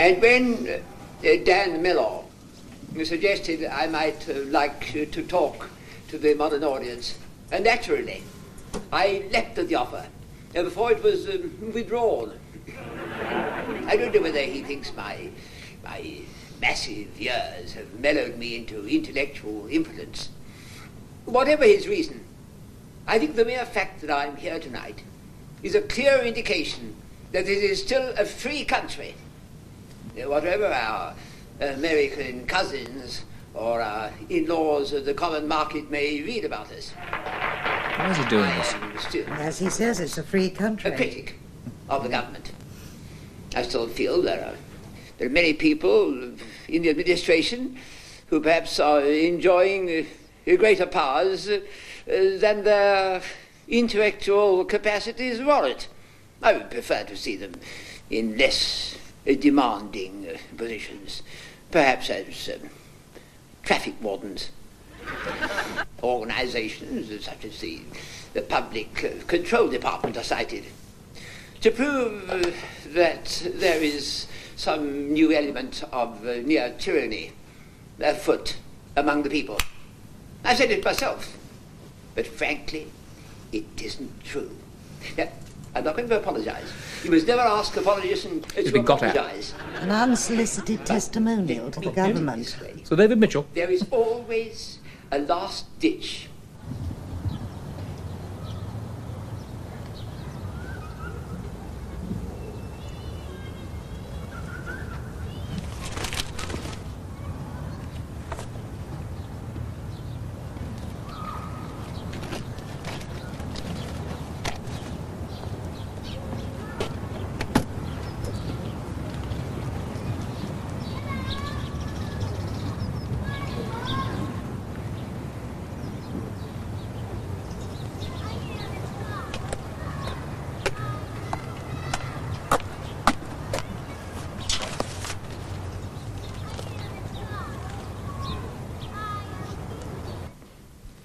And when Dan Miller suggested I might like to talk to the modern audience, and naturally, I leapt at the offer before it was withdrawn. I don't know whether he thinks my massive years have mellowed me into intellectual impotence. Whatever his reason, I think the mere fact that I'm here tonight is a clear indication that it is still a free country. Whatever our American cousins or our in-laws of the common market may read about us. Why is he doing this? Still as he says, it's a free country. A critic of the government. I still feel there are many people in the administration who perhaps are enjoying greater powers than their intellectual capacities warrant. I would prefer to see them in less demanding positions, perhaps as traffic wardens. Organizations such as the Public Control Department are cited to prove that there is some new element of near tyranny afoot among the people. I said it myself, but frankly, it isn't true. Now, I'm not going to apologize. You must never ask a politician to apologize. An unsolicited testimonial to the government. So, David Mitchell. There is always a last ditch.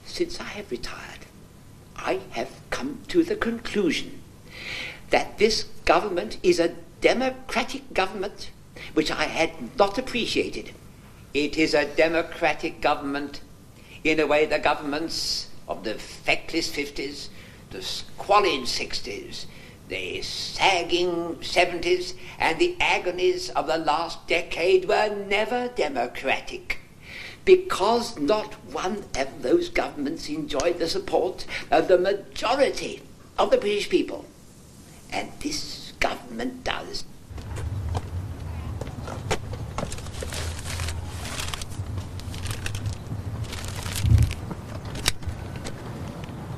Since I have retired, I have come to the conclusion that this government is a democratic government which I had not appreciated. It is a democratic government in a way the governments of the feckless 50s, the squalid 60s, the sagging 70s, and the agonies of the last decade were never democratic. Because not one of those governments enjoyed the support of the majority of the British people. And this government does.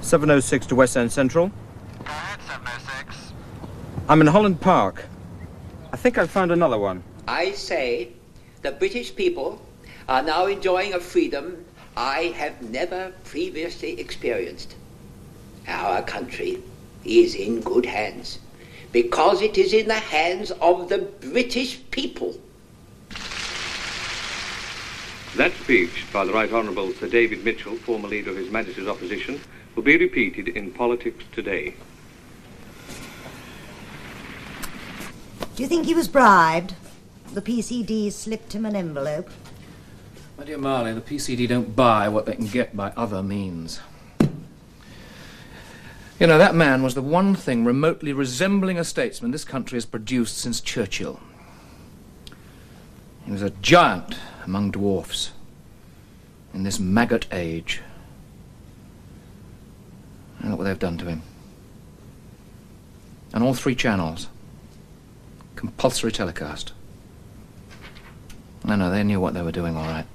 (706) to West End Central. Go ahead, 706. I'm in Holland Park. I think I've found another one. I say the British people are now enjoying a freedom I have never previously experienced. Our country is in good hands because it is in the hands of the British people. That speech by the Right Honourable Sir David Mitchell, former leader of His Majesty's Opposition, will be repeated in Politics Today. Do you think he was bribed? The PCD slipped him an envelope. My dear Marley, the PCD don't buy what they can get by other means. You know, that man was the one thing remotely resembling a statesman this country has produced since Churchill. He was a giant among dwarfs in this maggot age. And look what they've done to him. On all 3 channels. Compulsory telecast. No, they knew what they were doing, all right.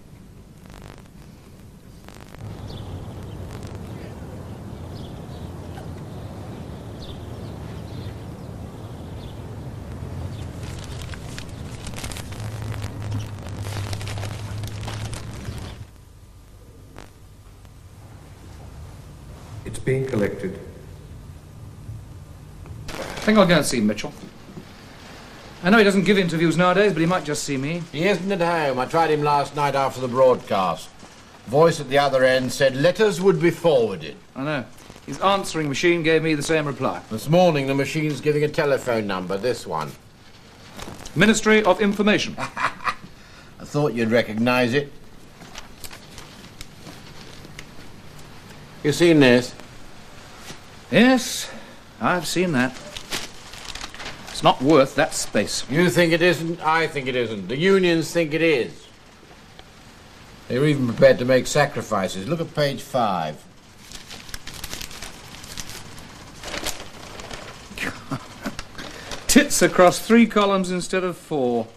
It's being collected. I think I'll go and see Mitchell. I know he doesn't give interviews nowadays, but he might just see me. He isn't at home. I tried him last night after the broadcast. Voice at the other end said letters would be forwarded. I know. His answering machine gave me the same reply. This morning the machine's giving a telephone number, this one. Ministry of Information. I thought you'd recognise it. You seen this? Yes, I've seen that. It's not worth that space. You think it isn't, I think it isn't. The unions think it is. They're even prepared to make sacrifices. Look at page 5. Tits across 3 columns instead of 4.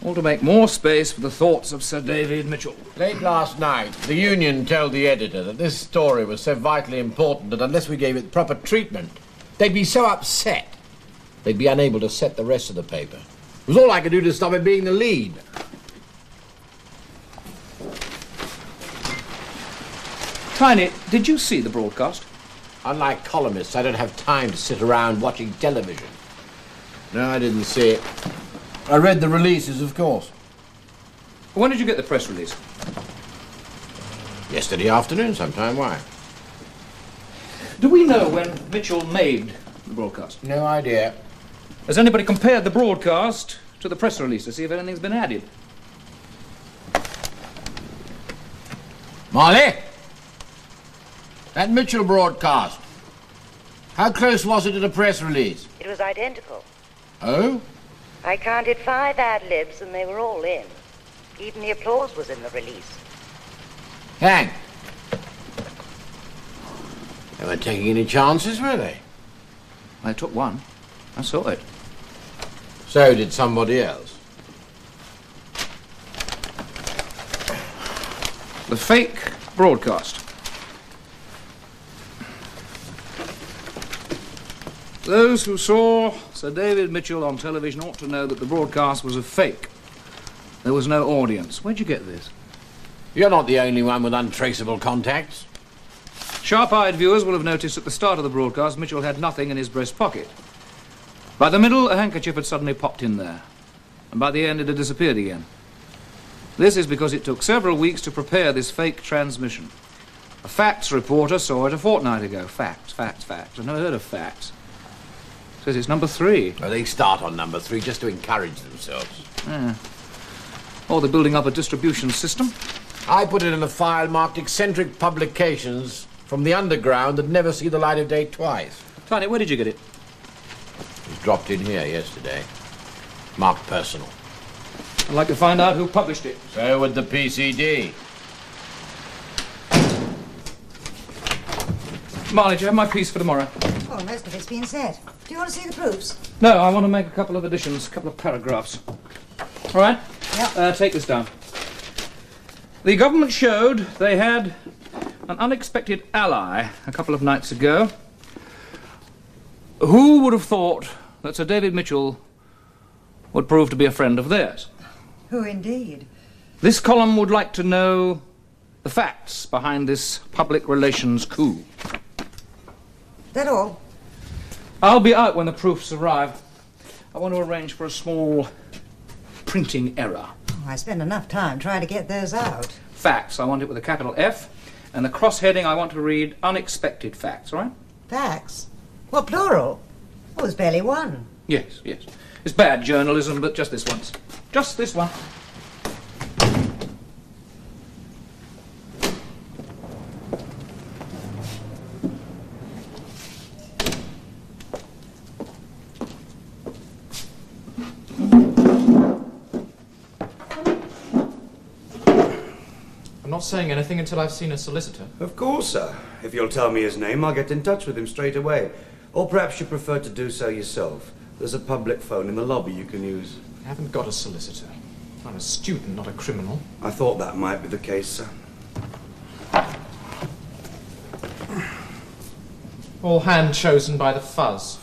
All to make more space for the thoughts of Sir David Mitchell. Late last night, the union told the editor that this story was so vitally important that unless we gave it proper treatment, they'd be so upset, they'd be unable to set the rest of the paper. It was all I could do to stop it being the lead. Tiny, did you see the broadcast? Unlike columnists, I don't have time to sit around watching television. No, I didn't see it. I read the releases, of course. When did you get the press release? Yesterday afternoon sometime. Why? Do we know when Mitchell made the broadcast? No idea. Has anybody compared the broadcast to the press release to see if anything's been added? Molly? That Mitchell broadcast. How close was it to the press release? It was identical. Oh? I counted 5 ad-libs and they were all in. Even the applause was in the release. Hang. They weren't taking any chances, were they? I took one. I saw it. So did somebody else. The fake broadcast. Those who saw Sir David Mitchell on television ought to know that the broadcast was a fake. There was no audience. Where'd you get this? You're not the only one with untraceable contacts. Sharp-eyed viewers will have noticed at the start of the broadcast Mitchell had nothing in his breast pocket. By the middle, a handkerchief had suddenly popped in there. And by the end, it had disappeared again. This is because it took several weeks to prepare this fake transmission. A facts reporter saw it a fortnight ago. Facts. I've never heard of facts. Says it's number 3. Well, they start on number 3 just to encourage themselves. Yeah. Or they're building up a distribution system. I put it in a file marked eccentric publications from the underground that never see the light of day twice. Tiny, where did you get it? It was dropped in here yesterday. Marked personal. I'd like to find out who published it. So would the PCD. Marley, do you have my piece for tomorrow? Well, most of it's been said. Do you want to see the proofs? No, I want to make a couple of additions, a couple of paragraphs. All right? Yep. Take this down. The government showed they had an unexpected ally a couple of nights ago. Who would have thought that Sir David Mitchell would prove to be a friend of theirs? Who indeed? This column would like to know the facts behind this public relations coup. That all? I'll be out when the proofs arrive. I want to arrange for a small printing error. Oh, I spent enough time trying to get those out. Facts, I want it with a capital F, and the cross-heading I want to read unexpected facts, all right? Facts? Well, plural. Well, there's barely one. Yes, yes. It's bad journalism, but just this once. Just this one. I'm not saying anything until I've seen a solicitor. Of course, sir. If you'll tell me his name, I'll get in touch with him straight away. Or perhaps you prefer to do so yourself. There's a public phone in the lobby you can use. I haven't got a solicitor. I'm a student, not a criminal. I thought that might be the case, sir. All hand chosen by the fuzz.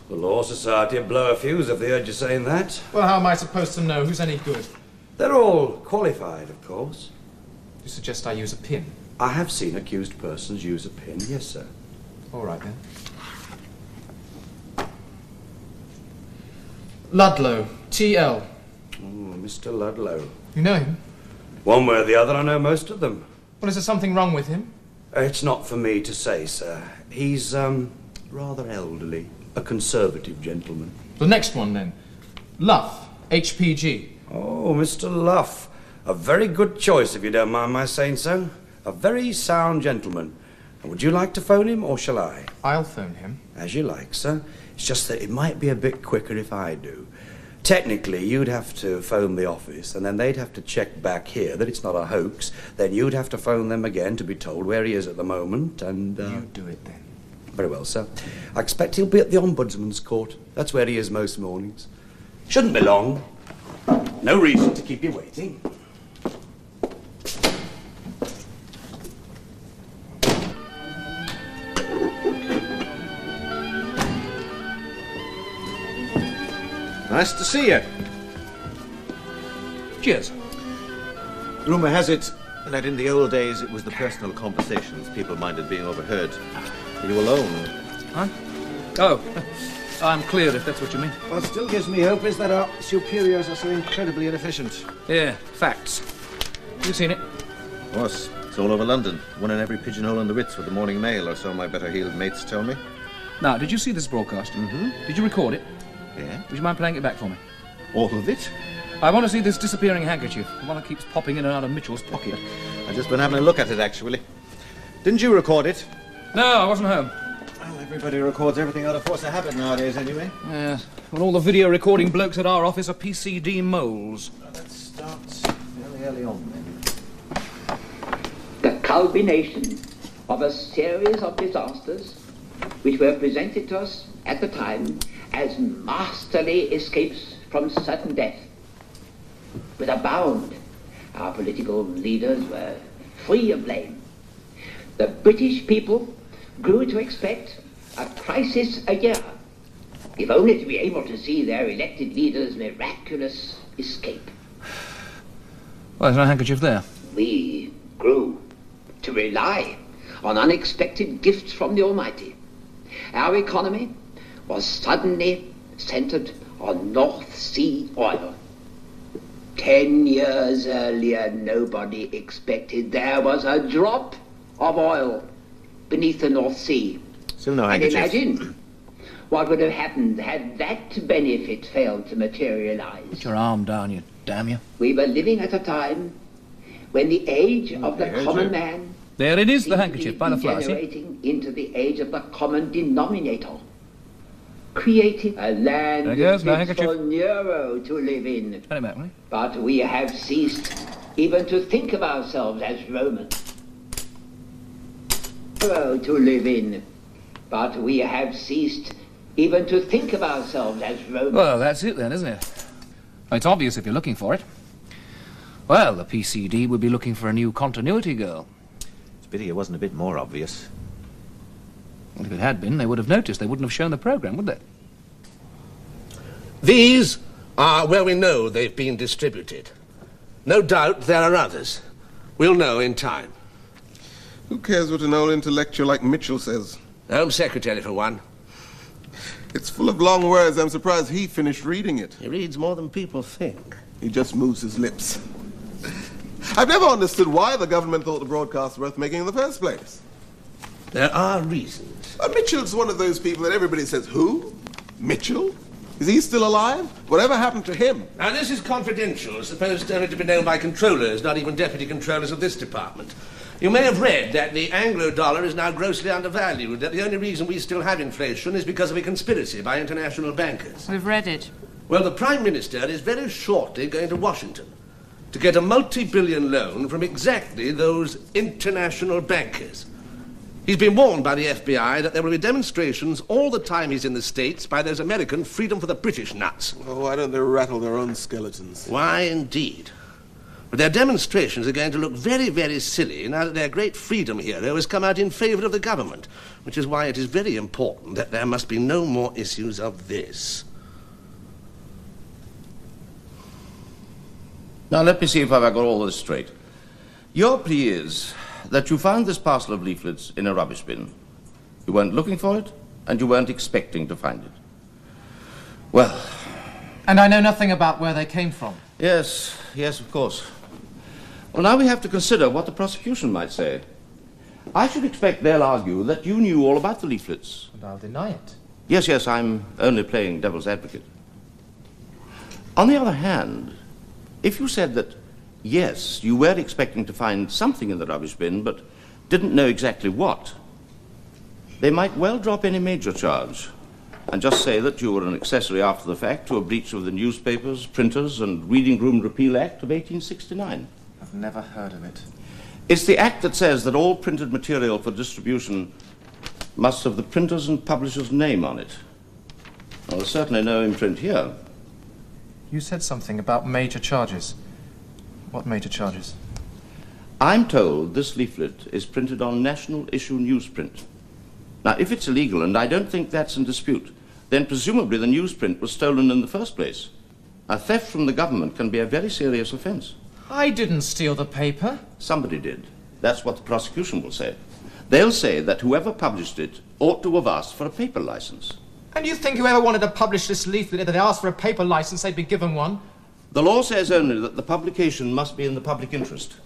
The Law Society would blow a fuse if they heard you saying that. Well, how am I supposed to know who's any good? They're all qualified, of course. You suggest I use a pin? I have seen accused persons use a pin, yes, sir. All right, then. Ludlow, T.L. Oh, Mr. Ludlow. You know him? One way or the other, I know most of them. Well, is there something wrong with him? It's not for me to say, sir. He's, rather elderly. A conservative gentleman. The next one, then. Luff, HPG. Oh, Mr. Luff. A very good choice, if you don't mind my saying so. A very sound gentleman. And would you like to phone him, or shall I? I'll phone him. As you like, sir. It's just that it might be a bit quicker if I do. Technically, you'd have to phone the office, and then they'd have to check back here that it's not a hoax. Then you'd have to phone them again to be told where he is at the moment, and... You do it, then. Very well, sir. I expect he'll be at the Ombudsman's Court. That's where he is most mornings. Shouldn't be long. No reason to keep you waiting. Nice to see you. Cheers. Rumour has it that in the old days it was the personal conversations people minded being overheard. Are you alone? Huh? Oh, I'm clear if that's what you mean. What still gives me hope is that our superiors are so incredibly inefficient. Yeah, facts. You've seen it? Of course. It's all over London. One in every pigeonhole in the Ritz with the Morning Mail, or so my better-heeled mates tell me. Now, did you see this broadcast? Mm-hmm. Did you record it? Yeah. Would you mind playing it back for me? All of it? I want to see this disappearing handkerchief, the one that keeps popping in and out of Mitchell's pocket. I've just been having a look at it, actually. Didn't you record it? No, I wasn't home. Well, everybody records everything out of force of habit nowadays, anyway. Yeah, well, all the video recording blokes at our office are PCD moles. Well, let's start fairly early on, then. The culmination of a series of disasters which were presented to us at the time as masterly escapes from certain death. With a bound, our political leaders were free of blame. The British people grew to expect a crisis a year, if only to be able to see their elected leaders' miraculous escape. Well, there's no handkerchief there. We grew to rely on unexpected gifts from the Almighty. Our economy was suddenly centered on North Sea oil. 10 years earlier, nobody expected there was a drop of oil beneath the North Sea. Still no And handkerchief. imagine what would have happened had that benefit failed to materialize. Put your arm down, you damn you. We were living at a time when the age of the there's common it. man There it is, the seemed to handkerchief be by the flower, see? degenerating into the age of the common denominator, creating a land There goes, no fit handkerchief. for Nero to live in. Turn it back, will you? But we have ceased even to think of ourselves as Romans. Nero to live in. But we have ceased even to think of ourselves as Romans. Well, that's it then, isn't it? It's obvious if you're looking for it. Well, the PCD would be looking for a new continuity girl. It's a pity it wasn't a bit more obvious. Well, if it had been, they would have noticed. They wouldn't have shown the programme, would they? These are where we know they've been distributed. No doubt there are others. We'll know in time. Who cares what an old intellectual like Mitchell says? Home Secretary, for one. It's full of long words. I'm surprised he finished reading it. He reads more than people think. He just moves his lips. I've never understood why the government thought the broadcast worth making in the first place. There are reasons. Mitchell's one of those people that everybody says, who? Mitchell? Is he still alive? Whatever happened to him? Now, this is confidential, supposed only to be known by controllers, not even deputy controllers of this department. You may have read that the Anglo-dollar is now grossly undervalued, that the only reason we still have inflation is because of a conspiracy by international bankers. We've read it. Well, the Prime Minister is very shortly going to Washington to get a multi-billion loan from exactly those international bankers. He's been warned by the FBI that there will be demonstrations all the time he's in the States by those American Freedom for the British nuts. Oh, why don't they rattle their own skeletons? Why, indeed. But their demonstrations are going to look very, very silly now that their great freedom hero has come out in favor of the government, which is why it is very important that there must be no more issues of this. Now, let me see if I've got all this straight. Your plea is that you found this parcel of leaflets in a rubbish bin. You weren't looking for it, and you weren't expecting to find it. Well... And I know nothing about where they came from. Yes, of course. Well, now we have to consider what the prosecution might say. I should expect they'll argue that you knew all about the leaflets. And I'll deny it. Yes, I'm only playing devil's advocate. On the other hand, if you said that, yes, you were expecting to find something in the rubbish bin, but didn't know exactly what, they might well drop any major charge and just say that you were an accessory after the fact to a breach of the Newspapers, Printers, and Reading Room Repeal Act of 1869. I've never heard of it. It's the act that says that all printed material for distribution must have the printer's and publisher's name on it. Well, there's certainly no imprint here. You said something about major charges. What major charges? I'm told this leaflet is printed on national issue newsprint. Now, if it's illegal, and I don't think that's in dispute, then presumably the newsprint was stolen in the first place. A theft from the government can be a very serious offence. I didn't steal the paper. Somebody did. That's what the prosecution will say. They'll say that whoever published it ought to have asked for a paper license. And you think whoever wanted to publish this leaflet, if they asked for a paper license, they'd be given one? The law says only that the publication must be in the public interest.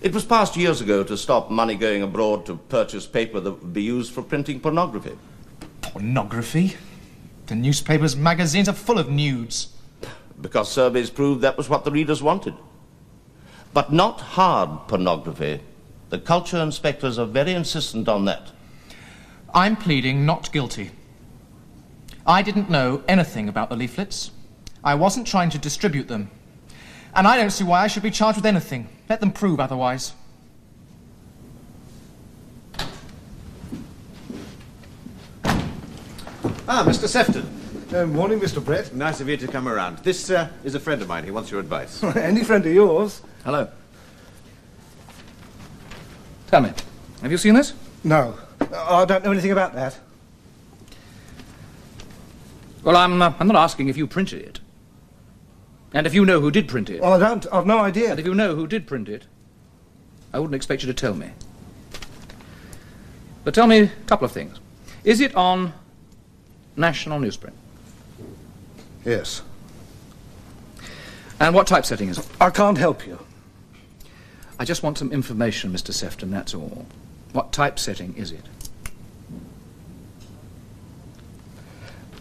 It was passed years ago to stop money going abroad to purchase paper that would be used for printing pornography. Pornography? The newspapers, magazines are full of nudes. Because surveys proved that was what the readers wanted. But not hard pornography. The culture inspectors are very insistent on that. I'm pleading not guilty. I didn't know anything about the leaflets. I wasn't trying to distribute them. And I don't see why I should be charged with anything. Let them prove otherwise. Mr. Sefton. Morning, Mr. Brett. Nice of you to come around. This is a friend of mine. He wants your advice. Any friend of yours? Hello. Tell me, have you seen this? No. I don't know anything about that. Well, I'm not asking if you printed it. And if you know who did print it. Well, I don't. I've no idea. And if you know who did print it, I wouldn't expect you to tell me. But tell me a couple of things. Is it on national newsprint? Yes. And what typesetting is it? I can't help you. I just want some information, Mr. Sefton, that's all. What typesetting is it?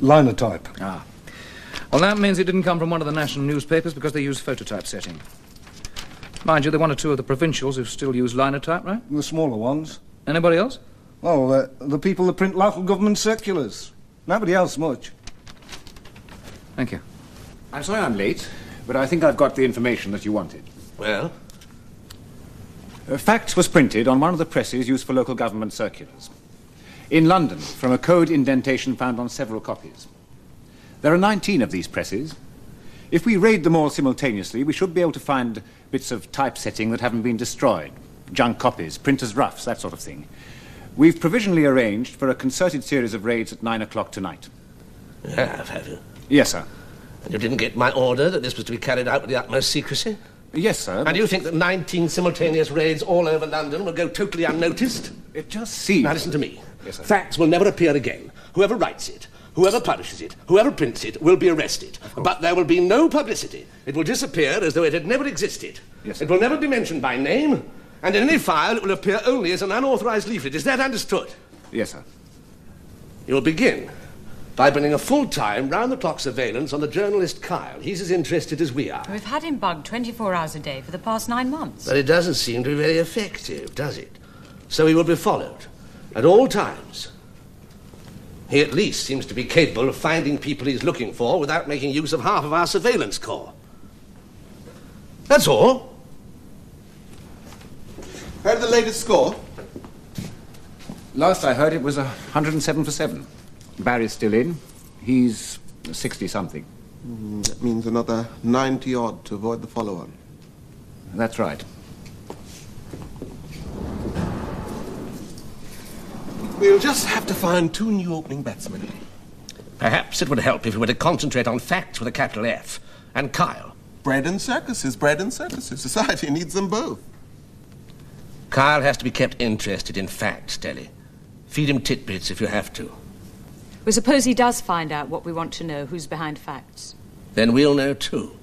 Linotype. Ah. Well, that means it didn't come from one of the national newspapers because they use phototype setting. Mind you, there are one or two of the provincials who still use linotype, right? The smaller ones. Anybody else? Oh, the people that print local government circulars. Nobody else much. Thank you. I'm sorry I'm late, but I think I've got the information that you wanted. Well? Facts was printed on one of the presses used for local government circulars. In London, from a code indentation found on several copies. There are 19 of these presses. If we raid them all simultaneously, we should be able to find bits of typesetting that haven't been destroyed. Junk copies, printers' roughs, that sort of thing. We've provisionally arranged for a concerted series of raids at 9 o'clock tonight. Have you? Yes, sir. And you didn't get my order that this was to be carried out with the utmost secrecy? Yes, sir. And you think that 19 simultaneous raids all over London will go totally unnoticed? It just seems... Now listen to me. Yes, sir. Facts will never appear again. Whoever writes it Whoever publishes it, whoever prints it, will be arrested. But there will be no publicity. It will disappear as though it had never existed. Yes, it will never be mentioned by name, and in any file it will appear only as an unauthorized leaflet. Is that understood? Yes, sir. You'll begin by bringing a full-time, round-the-clock surveillance on the journalist Kyle. He's as interested as we are. We've had him bugged 24 hours a day for the past 9 months. But it doesn't seem to be very effective, does it? So he will be followed at all times. He at least seems to be capable of finding people he's looking for without making use of half of our surveillance corps. That's all. Heard the latest score? Last I heard it was 107 for 7. Barry's still in. He's 60-something. That means another 90-odd to avoid the follow-on. That's right. We'll just have to find 2 new opening batsmen. Perhaps it would help if we were to concentrate on facts with a capital F. And Kyle. Bread and circuses, bread and circuses. Society needs them both. Kyle has to be kept interested in facts, Deli. Feed him titbits if you have to. Well, suppose he does find out what we want to know, who's behind facts. Then we'll know too.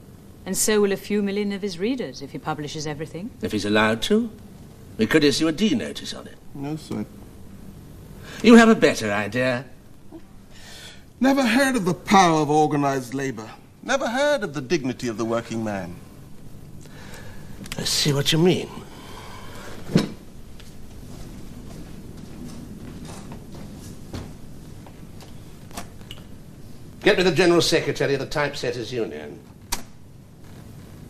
And so will a few million of his readers if he publishes everything. If he's allowed to, we could issue a D notice on it. No, sir. You have a better idea? Never heard of the power of organized labor. Never heard of the dignity of the working man. I see what you mean. Get me the General Secretary of the Typesetters Union.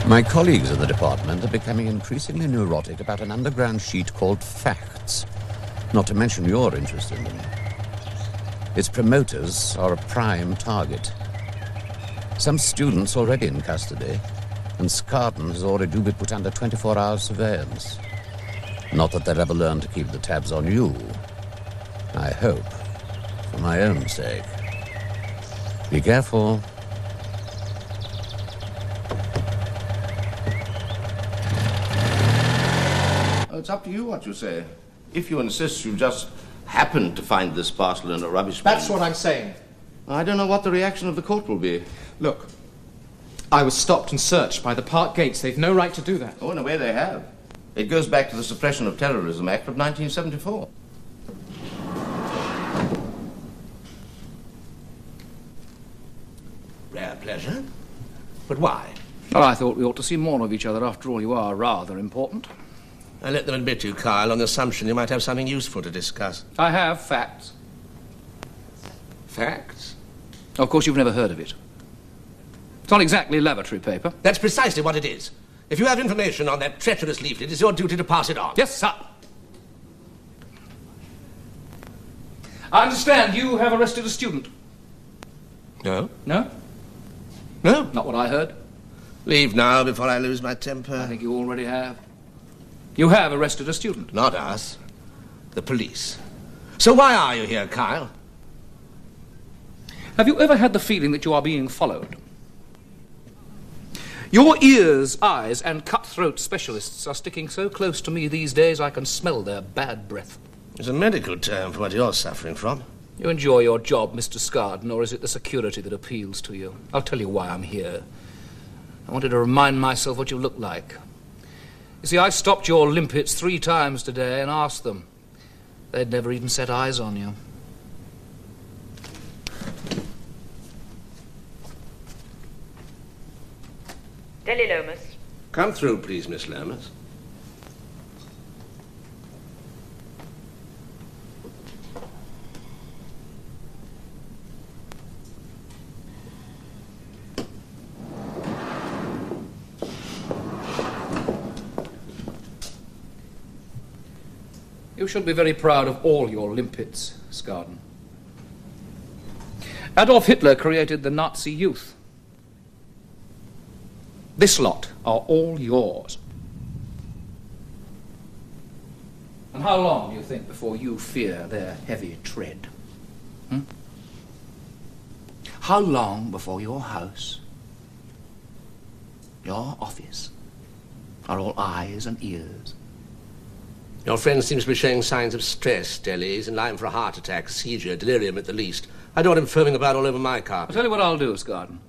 My colleagues in the department are becoming increasingly neurotic about an underground sheet called Facts, not to mention your interest in them. Its promoters are a prime target. Some students already in custody, and Scarden has ordered you be put under 24-hour surveillance. Not that they'll ever learn to keep the tabs on you. I hope, for my own sake. Be careful. It's up to you what you say. If you insist you just happened to find this parcel in a rubbish bin. That's what I'm saying. I don't know what the reaction of the court will be. Look, I was stopped and searched by the park gates. They've no right to do that. Oh, in a way they have. It goes back to the Suppression of Terrorism Act of 1974. Rare pleasure. But why? Well, I thought we ought to see more of each other. After all, you are rather important. I let them admit you, Kyle, on the assumption you might have something useful to discuss. I have facts. Facts? Of course, you've never heard of it. It's not exactly lavatory paper. That's precisely what it is. If you have information on that treacherous leaflet, it's your duty to pass it on. Yes, sir. I understand you have arrested a student. No? No? No. Not what I heard. Leave now before I lose my temper. I think you already have. You have arrested a student. Not us. The police. So why are you here, Kyle? Have you ever had the feeling that you are being followed? Your ears, eyes, and cut-throat specialists are sticking so close to me these days I can smell their bad breath. It's a medical term for what you're suffering from. You enjoy your job, Mr. Scarden, or is it the security that appeals to you? I'll tell you why I'm here. I wanted to remind myself what you look like. You see, I stopped your limpets 3 times today and asked them. They'd never even set eyes on you. Deli Lomas. Come through, please, Miss Lomas. You should be very proud of all your limpets, Scarden. Adolf Hitler created the Nazi youth. This lot are all yours. And how long do you think before you fear their heavy tread? How long before your house, your office, are all eyes and ears? Your friend seems to be showing signs of stress, Deli. He's in line for a heart attack, seizure, delirium at the least. I don't want him filming about all over my carpet. I'll tell you what I'll do, Scarden.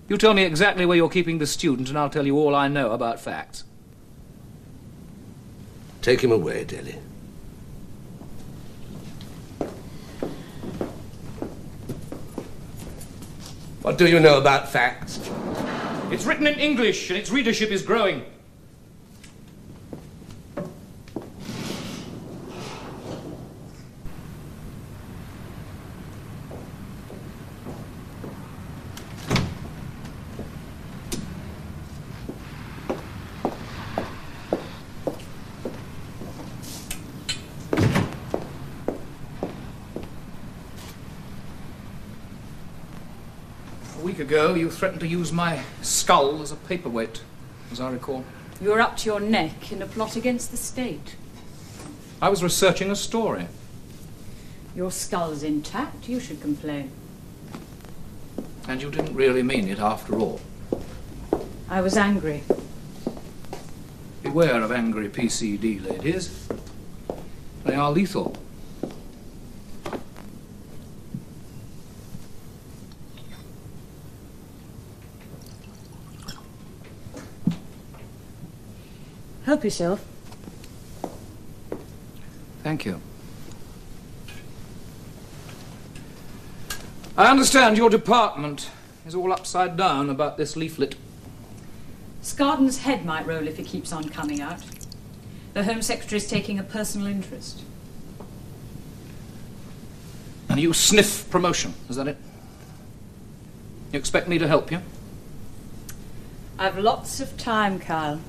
You tell me exactly where you're keeping the student, and I'll tell you all I know about facts. Take him away, Dilly. What do you know about facts? It's written in English, and its readership is growing. A week ago, you threatened to use my skull as a paperweight, as I recall. You were up to your neck in a plot against the state. I was researching a story. Your skull's intact. You should complain. And you didn't really mean it after all. I was angry. Beware of angry PCD, ladies. They are lethal. Help yourself. Thank you. I understand your department is all upside down about this leaflet. Scarden's head might roll if he keeps on coming out. The Home Secretary's taking a personal interest. And you sniff promotion, is that it? You expect me to help you? I've lots of time, Kyle.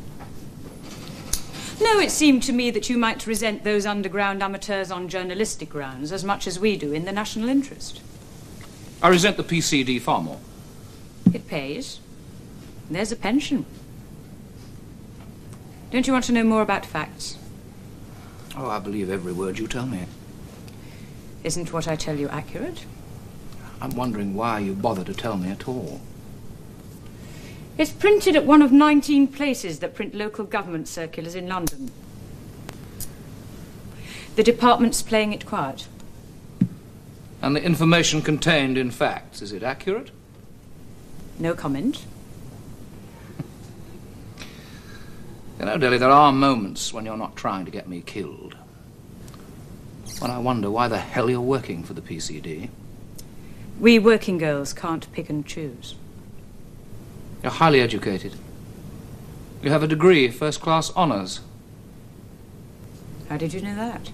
No, it seemed to me that you might resent those underground amateurs on journalistic grounds as much as we do in the national interest. I resent the PCD far more. It pays. And there's a pension. Don't you want to know more about facts? Oh, I believe every word you tell me. Isn't what I tell you accurate? I'm wondering why you bother to tell me at all. It's printed at one of 19 places that print local government circulars in London. The department's playing it quiet. And the information contained in facts, is it accurate? No comment. You know, Dilly, there are moments when you're not trying to get me killed. When I wonder why the hell you're working for the PCD. We working girls can't pick and choose. You're highly educated. You have a degree, first-class honours. How did you know that?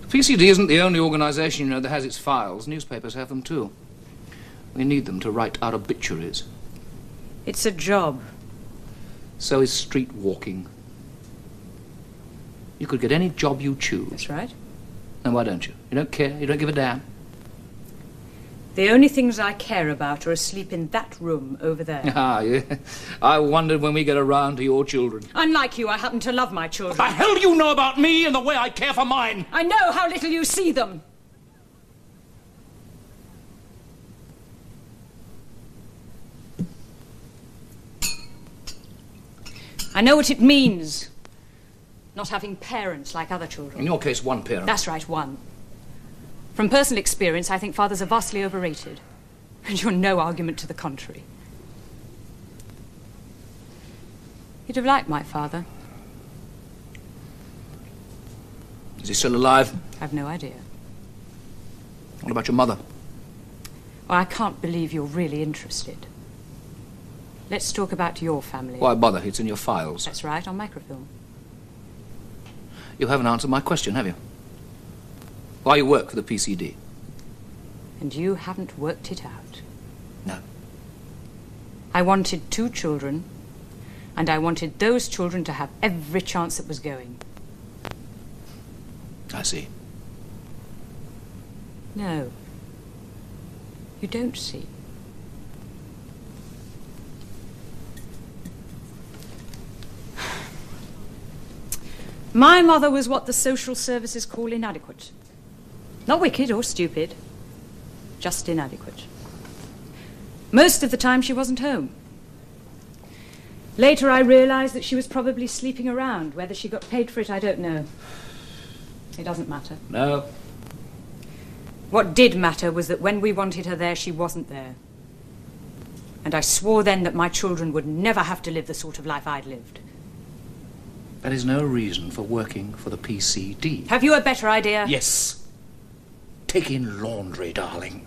The PCD isn't the only organisation, you know, that has its files. Newspapers have them too. We need them to write our obituaries. It's a job. So is street walking. You could get any job you choose. That's right. And why don't you? You don't care? You don't give a damn? The only things I care about are asleep in that room over there. Ah, yeah. I wondered when we get around to your children. Unlike you, I happen to love my children. What the hell do you know about me and the way I care for mine? I know how little you see them. I know what it means, not having parents like other children. In your case, one parent. That's right, one. From personal experience, I think fathers are vastly overrated. And you're no argument to the contrary. You'd have liked my father. Is he still alive? I've no idea. What about your mother? Well, I can't believe you're really interested. Let's talk about your family. Why bother? It's in your files. That's right, on microfilm. You haven't answered my question, have you? Why you work for the PCD? And you haven't worked it out. No. I wanted 2 children, and I wanted those children to have every chance that was going. I see. No. You don't see. My mother was what the social services call inadequate. Not wicked or stupid, just inadequate. Most of the time she wasn't home. Later I realized that she was probably sleeping around. Whether she got paid for it, I don't know. It doesn't matter. No. What did matter was that when we wanted her there, she wasn't there. And I swore then that my children would never have to live the sort of life I'd lived. That is no reason for working for the PCD. Have you a better idea? Yes. Take in laundry, darling.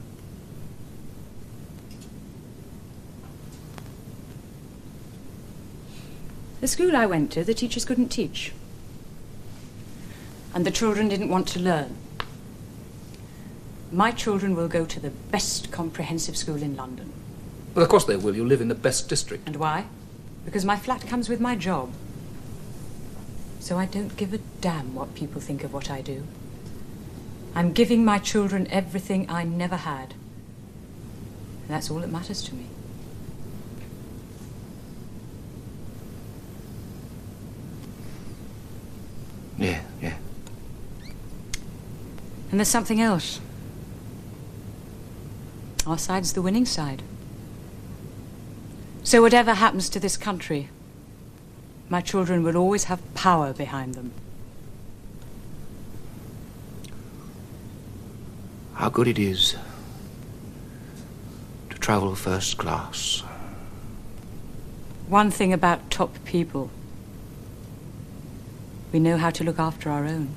The school I went to, the teachers couldn't teach. And the children didn't want to learn. My children will go to the best comprehensive school in London. Well, of course they will. You live in the best district. And why? Because my flat comes with my job. So I don't give a damn what people think of what I do. I'm giving my children everything I never had. And that's all that matters to me. Yeah. And there's something else. Our side's the winning side. So whatever happens to this country, my children will always have power behind them. How good it is to travel first class. One thing about top people, we know how to look after our own.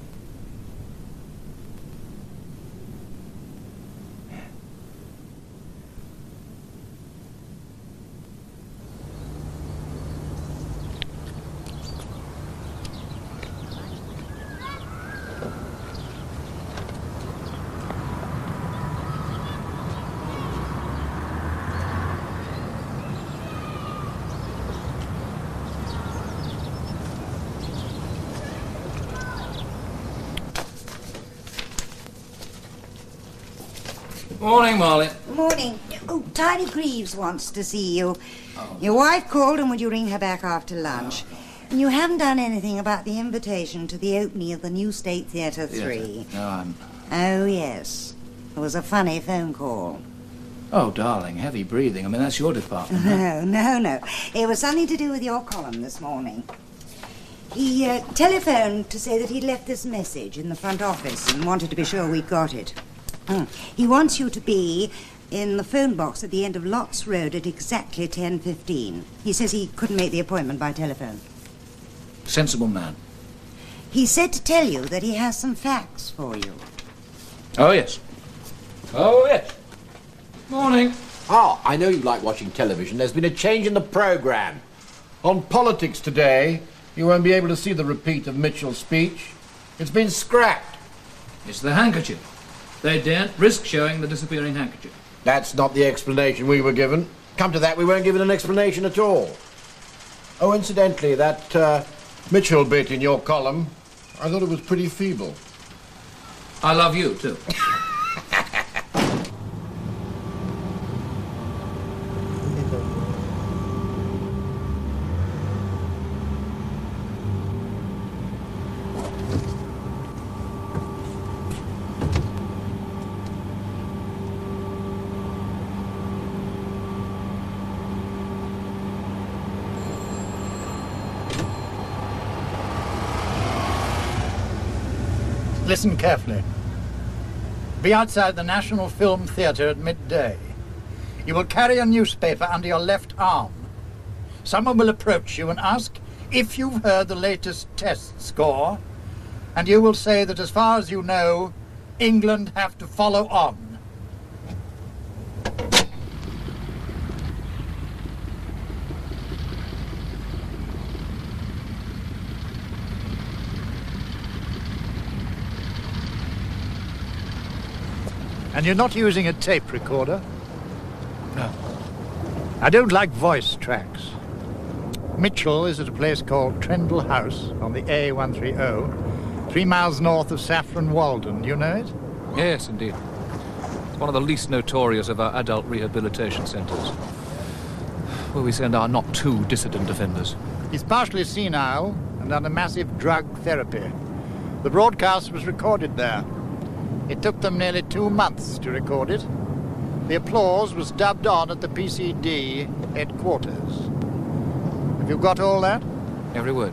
Morning, Marley. Morning. Oh, Tiny Greaves wants to see you. Your wife called and would you ring her back after lunch? And you haven't done anything about the invitation to the opening of the new State Theatre 3. No, Oh, yes. It was a funny phone call. Oh, darling, heavy breathing. I mean, that's your department. No. It was something to do with your column this morning. He telephoned to say that he'd left this message in the front office and wanted to be sure we'd got it. He wants you to be in the phone box at the end of Lots Road at exactly 10:15. He says he couldn't make the appointment by telephone. Sensible man. He said to tell you that he has some facts for you. Oh, yes. Morning. Ah, I know you like watching television. There's been a change in the programme. On politics today, you won't be able to see the repeat of Mitchell's speech. It's been scrapped. It's the handkerchief. They daren't risk showing the disappearing handkerchief. That's not the explanation we were given. Come to that, we weren't given an explanation at all. Oh, incidentally, that Mitchell bit in your column, I thought it was pretty feeble. I love you, too. Listen carefully. Be outside the National Film Theatre at midday. You will carry a newspaper under your left arm. Someone will approach you and ask if you've heard the latest test score, and you will say that as far as you know, England have to follow on. And you're not using a tape recorder? No. I don't like voice tracks. Mitchell is at a place called Trendle House on the A130, 3 miles north of Saffron Walden. You know it? Yes, indeed. It's one of the least notorious of our adult rehabilitation centres, where we send our not too dissident offenders. He's partially senile and under massive drug therapy. The broadcast was recorded there. It took them nearly 2 months to record it. The applause was dubbed on at the PCD headquarters. Have you got all that? Every word.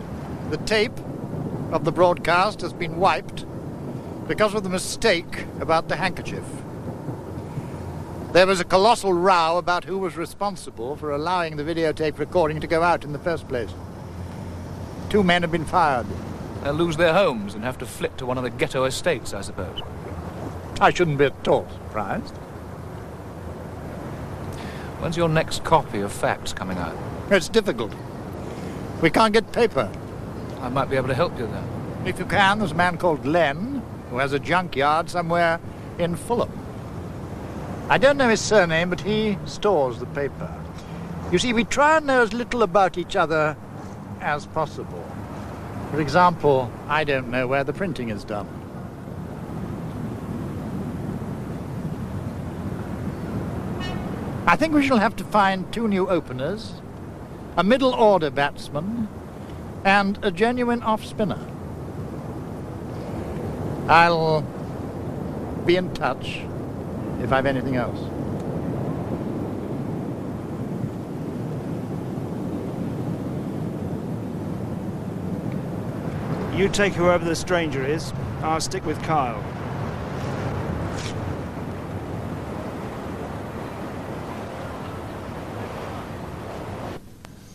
The tape of the broadcast has been wiped, because of the mistake about the handkerchief. There was a colossal row about who was responsible for allowing the videotape recording to go out in the first place. 2 men have been fired. They'll lose their homes and have to flit to one of the ghetto estates, I suppose. I shouldn't be at all surprised. When's your next copy of Facts coming out? It's difficult. We can't get paper. I might be able to help you then. If you can, there's a man called Glenn who has a junkyard somewhere in Fulham. I don't know his surname, but he stores the paper. You see, we try and know as little about each other as possible. For example, I don't know where the printing is done. I think we shall have to find 2 new openers, a middle-order batsman, and a genuine off-spinner. I'll be in touch if I've anything else. You take whoever the stranger is. I'll stick with Kyle.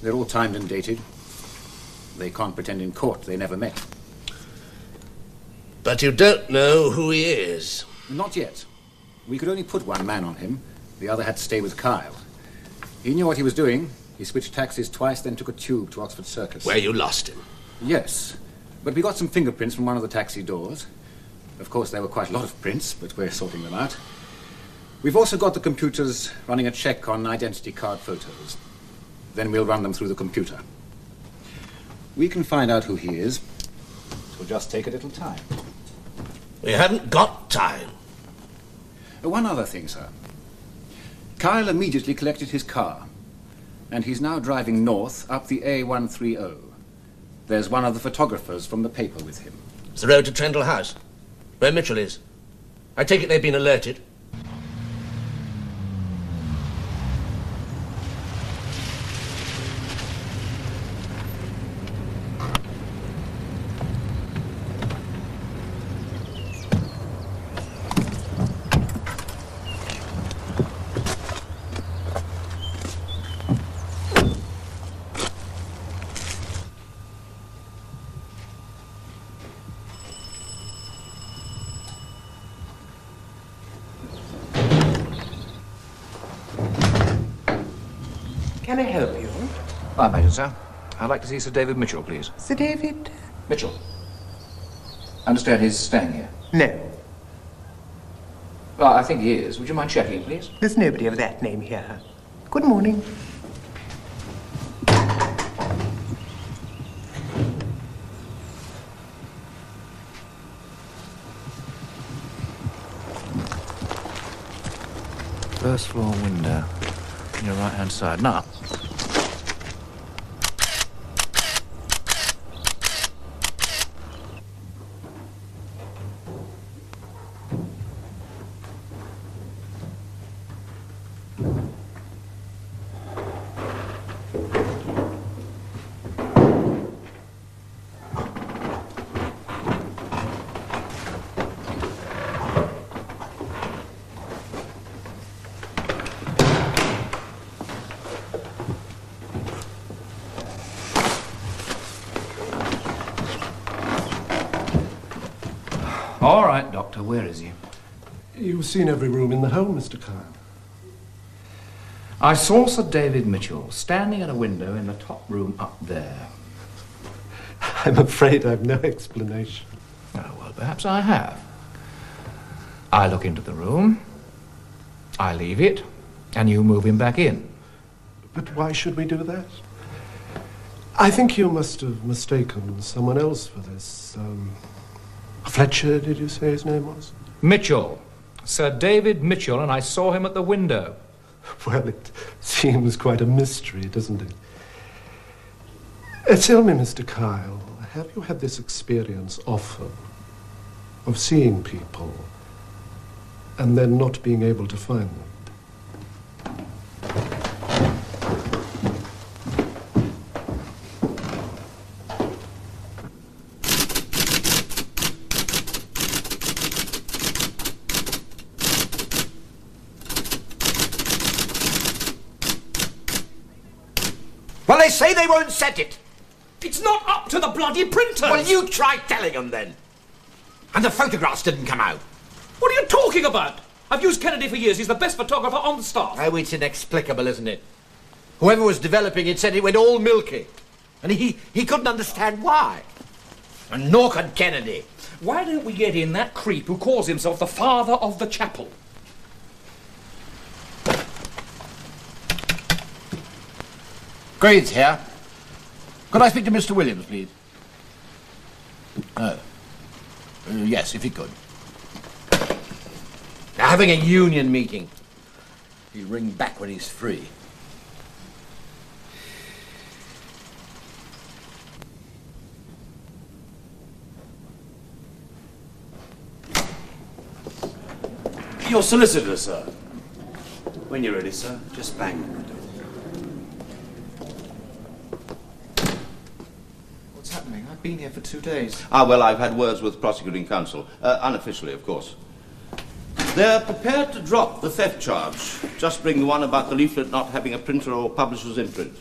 They're all timed and dated. They can't pretend in court they never met. But you don't know who he is? Not yet. We could only put 1 man on him. The other had to stay with Kyle. He knew what he was doing. He switched taxis twice, then took a tube to Oxford Circus. Where you lost him? Yes. But we got some fingerprints from one of the taxi doors. Of course, there were quite a lot of prints, but we're sorting them out. We've also got the computers running a check on identity card photos. Then we'll run them through the computer. We can find out who he is. It'll just take a little time. We haven't got time. One other thing, sir. Kyle immediately collected his car, and he's now driving north up the A130. There's one of the photographers from the paper with him. It's the road to Trendle House, where Mitchell is. I take it they've been alerted. Can I help you? I imagine, sir. I'd like to see Sir David Mitchell, please. Sir David? Mitchell. I understand he's staying here. No. Well, I think he is. Would you mind checking, please? There's nobody of that name here. Good morning. First floor window. On your right-hand side. Now. All right, Doctor, where is he? You've seen every room in the home, Mr. Kyle. I saw Sir David Mitchell standing at a window in the top room up there. I'm afraid I've no explanation. Oh, well, perhaps I have. I look into the room, I leave it, and you move him back in. But why should we do that? I think you must have mistaken someone else for this. Fletcher, did you say his name was? Mitchell. Sir David Mitchell, and I saw him at the window. Well, it seems quite a mystery, doesn't it? Tell me, Mr. Kyle, have you had this experience often of seeing people and then not being able to find them? Well, they say they won't set it. It's not up to the bloody printers! Well, you try telling them then. And the photographs didn't come out. What are you talking about? I've used Kennedy for years. He's the best photographer on the staff. Oh, it's inexplicable, isn't it? Whoever was developing it said it went all milky. And he couldn't understand why. And nor could Kennedy. Why don't we get in that creep who calls himself the father of the chapel? Graves here. Could I speak to Mr. Williams, please? Oh. Yes, if he could. They're having a union meeting. He'll ring back when he's free. Your solicitor, sir. When you're ready, sir, just bang on the door. What's happening? I've been here for 2 days. Ah, well, I've had words with prosecuting counsel. Unofficially, of course. They're prepared to drop the theft charge. Just bring the one about the leaflet not having a printer or publisher's imprint.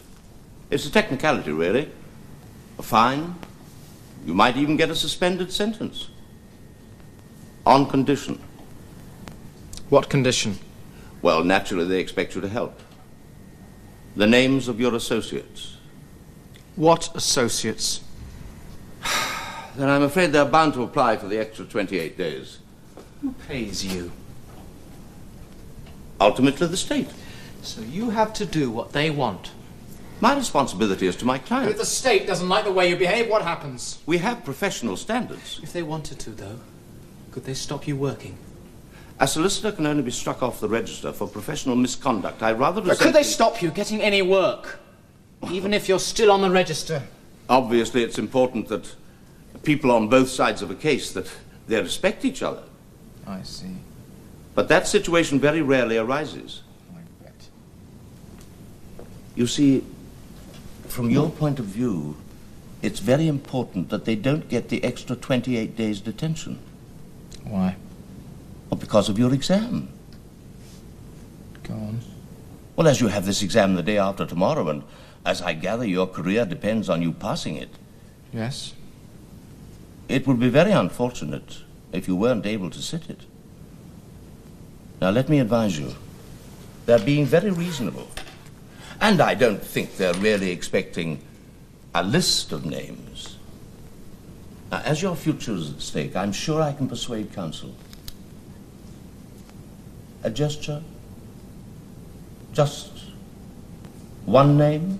It's a technicality, really. A fine. You might even get a suspended sentence. On condition. What condition? Well, naturally, they expect you to help. The names of your associates. What associates? Then I'm afraid they're bound to apply for the extra 28 days. Who pays you? Ultimately, the state. So you have to do what they want. My responsibility is to my client. But if the state doesn't like the way you behave, what happens? We have professional standards. If they wanted to, though, could they stop you working? A solicitor can only be struck off the register for professional misconduct. I rather But could they stop you getting any work? Even if you're still on the register? Obviously, it's important that people on both sides of a case, that they respect each other. I see. But that situation very rarely arises. I bet. You see, from your point of view, it's very important that they don't get the extra 28 days detention. Why? Well, because of your exam. Go on. Well, as you have this exam the day after tomorrow, and as I gather your career depends on you passing it. Yes? It would be very unfortunate if you weren't able to sit it. Now, let me advise you. They're being very reasonable. And I don't think they're really expecting a list of names. Now, as your future's at stake, I'm sure I can persuade counsel. A gesture? Just one name?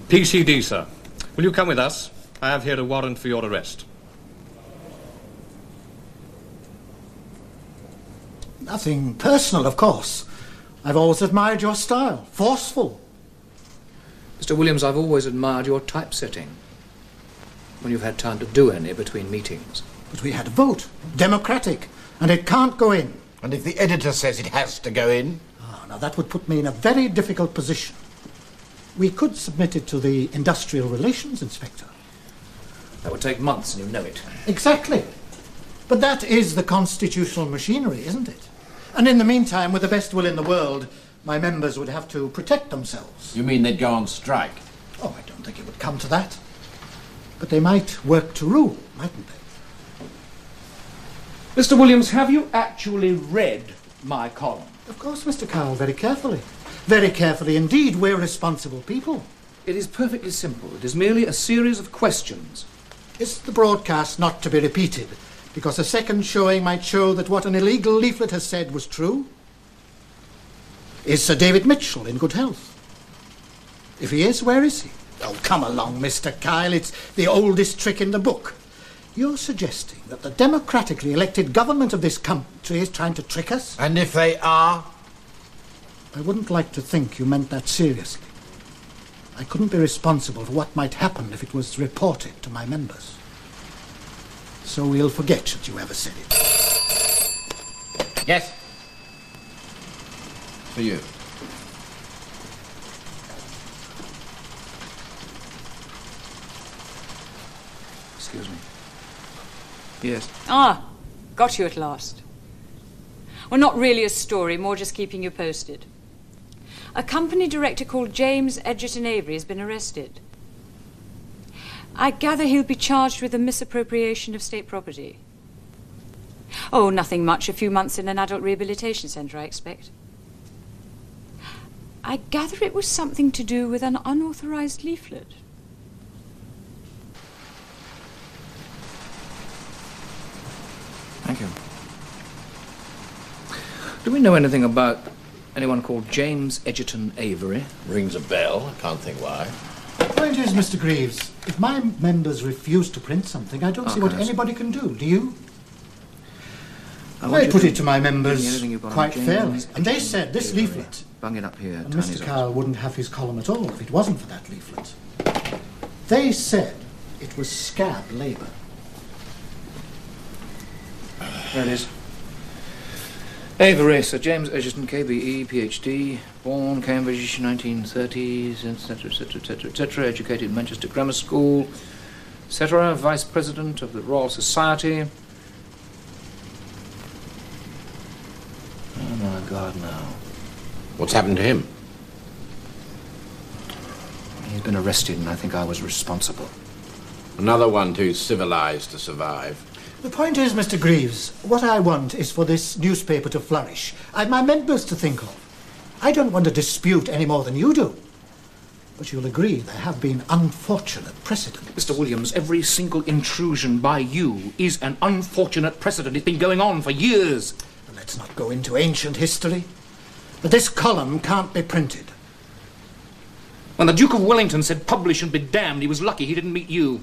PCD, sir. Will you come with us? I have here a warrant for your arrest. Nothing personal, of course. I've always admired your style. Forceful. Mr. Williams, I've always admired your typesetting. When you've had time to do any between meetings. But we had a vote. Democratic. And it can't go in. And if the editor says it has to go in? Ah, now that would put me in a very difficult position. We could submit it to the Industrial Relations Inspector. That would take months, and you know it. Exactly. But that is the constitutional machinery, isn't it? And in the meantime, with the best will in the world, my members would have to protect themselves. You mean they'd go on strike? Oh, I don't think it would come to that. But they might work to rule, mightn't they? Mr. Williams, have you actually read my column? Of course, Mr. Cowell, very carefully. Very carefully indeed. We're responsible people. It is perfectly simple. It is merely a series of questions. Is the broadcast not to be repeated because a second showing might show that what an illegal leaflet has said was true? Is Sir David Mitchell in good health? If he is, where is he? Oh, come along, Mr. Kyle. It's the oldest trick in the book. You're suggesting that the democratically elected government of this country is trying to trick us? And if they are? I wouldn't like to think you meant that seriously. I couldn't be responsible for what might happen if it was reported to my members. So we'll forget that you ever said it. Yes. For you. Excuse me. Yes. Ah, got you at last. Well, not really a story, more just keeping you posted. A company director called James Edgerton Avery has been arrested. I gather he'll be charged with a misappropriation of state property. Oh, nothing much. A few months in an adult rehabilitation centre, I expect. I gather it was something to do with an unauthorised leaflet. Thank you. Do we know anything about anyone called James Edgerton Avery? Rings a bell. I can't think why. The point is, Mr. Greaves, if my members refuse to print something, I don't see what anybody can do. Do you? I put it to my members quite fairly, and they said this leaflet. Bung it up here. And Mr. Kyle wouldn't have his column at all if it wasn't for that leaflet. They it was scab labour. There it is. Avery, Sir James Edgerton, KBE, PhD, born Cambridge, 1930s, etc., etc., etc., etc., educated Manchester Grammar School, etc., Vice President of the Royal Society. Oh, my God, no. What's happened to him? He's been arrested, and I think I was responsible. Another one too civilised to survive. The point is, Mr. Greaves, what I want is for this newspaper to flourish. I've my members to think of. I don't want to dispute any more than you do. But you'll agree there have been unfortunate precedents. Mr. Williams, every single intrusion by you is an unfortunate precedent. It's been going on for years. Let's not go into ancient history. But this column can't be printed. When the Duke of Wellington said publish and be damned, he was lucky he didn't meet you.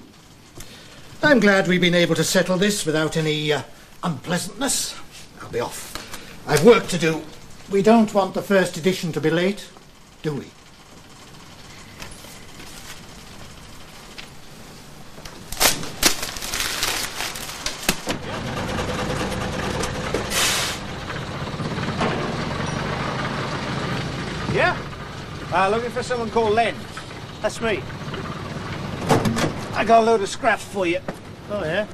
I'm glad we've been able to settle this without any unpleasantness. I'll be off. I've work to do. We don't want the first edition to be late, do we? Yeah? Looking for someone called Len. That's me. I got a load of scraps for you. Oh, yeah?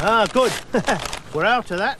Ah, good. We're out of that.